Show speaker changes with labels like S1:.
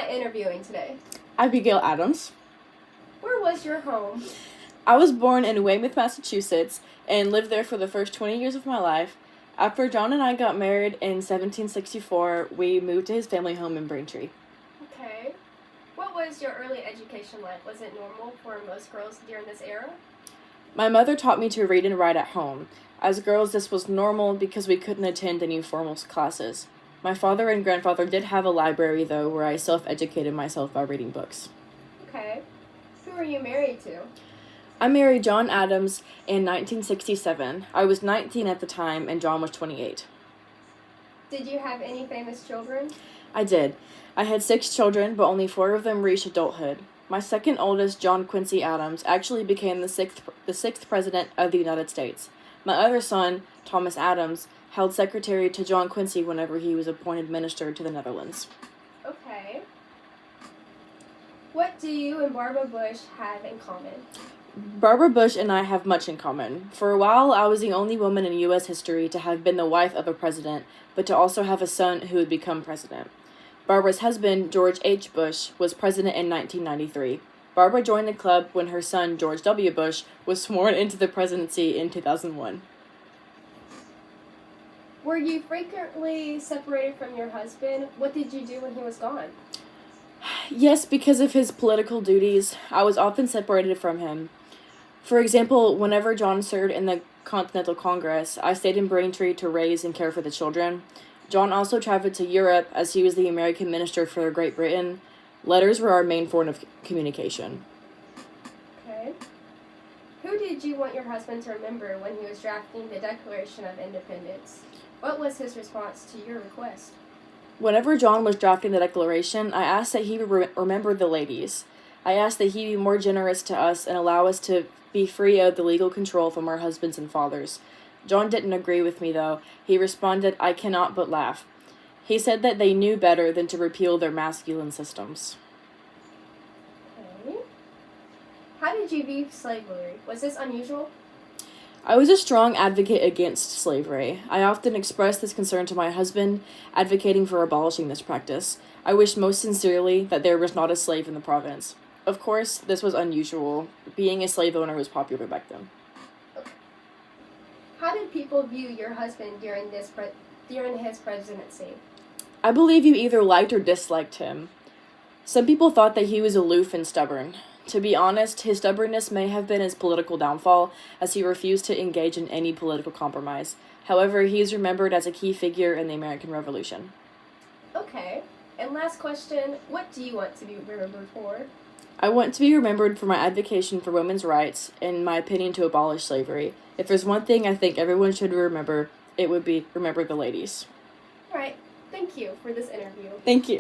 S1: I interviewing today?
S2: Abigail Adams.
S1: Where was your home?
S2: I was born in Weymouth, Massachusetts, and lived there for the first 20 years of my life. After John and I got married in 1764, we moved to his family home in Braintree.
S1: Okay. What was your early education like? Was it normal for most girls during this era?
S2: My mother taught me to read and write at home. As girls, this was normal because we couldn't attend any formal classes. My father and grandfather did have a library, though, where I self-educated myself by reading books.
S1: Okay. Who were you married to?
S2: I married John Adams in 1967. I was 19 at the time, and John was 28.
S1: Did you have any famous children?
S2: I did. I had 6 children, but only 4 of them reached adulthood. My second oldest, John Quincy Adams, actually became the sixth president of the United States. My other son, Thomas Adams, held secretary to John Quincy whenever he was appointed minister to the Netherlands.
S1: Okay. What do you and Barbara Bush have in common?
S2: Barbara Bush and I have much in common. For a while, I was the only woman in U.S. history to have been the wife of a president, but to also have a son who would become president. Barbara's husband, George H. Bush, was president in 1993. Barbara joined the club when her son, George W. Bush, was sworn into the presidency in 2001.
S1: Were you frequently separated from your husband? What did you do when he was gone?
S2: Yes, because of his political duties, I was often separated from him. For example, whenever John served in the Continental Congress, I stayed in Braintree to raise and care for the children. John also traveled to Europe as he was the American minister for Great Britain. Letters were our main form of communication.
S1: Okay. Who did you want your husband to remember when he was drafting the Declaration of Independence? What was his response to your request?
S2: Whenever John was drafting the Declaration, I asked that he remember the ladies. I asked that he be more generous to us and allow us to be free of the legal control from our husbands and fathers. John didn't agree with me, though. He responded, "I cannot but laugh." He said that they knew better than to repeal their masculine systems.
S1: Okay. How did you view slavery? Was this unusual?
S2: I was a strong advocate against slavery. I often expressed this concern to my husband, advocating for abolishing this practice. I wished most sincerely that there was not a slave in the province. Of course, this was unusual. Being a slave owner was popular back then.
S1: How did people view your husband during his presidency?
S2: I believe you either liked or disliked him. Some people thought that he was aloof and stubborn. To be honest, his stubbornness may have been his political downfall, as he refused to engage in any political compromise. However, he is remembered as a key figure in the American Revolution.
S1: Okay. And last question, what do you want to be remembered for?
S2: I want to be remembered for my advocacy for women's rights and my opinion to abolish slavery. If there's one thing I think everyone should remember, it would be remember the ladies.
S1: All right. Thank you for this interview.
S2: Thank you.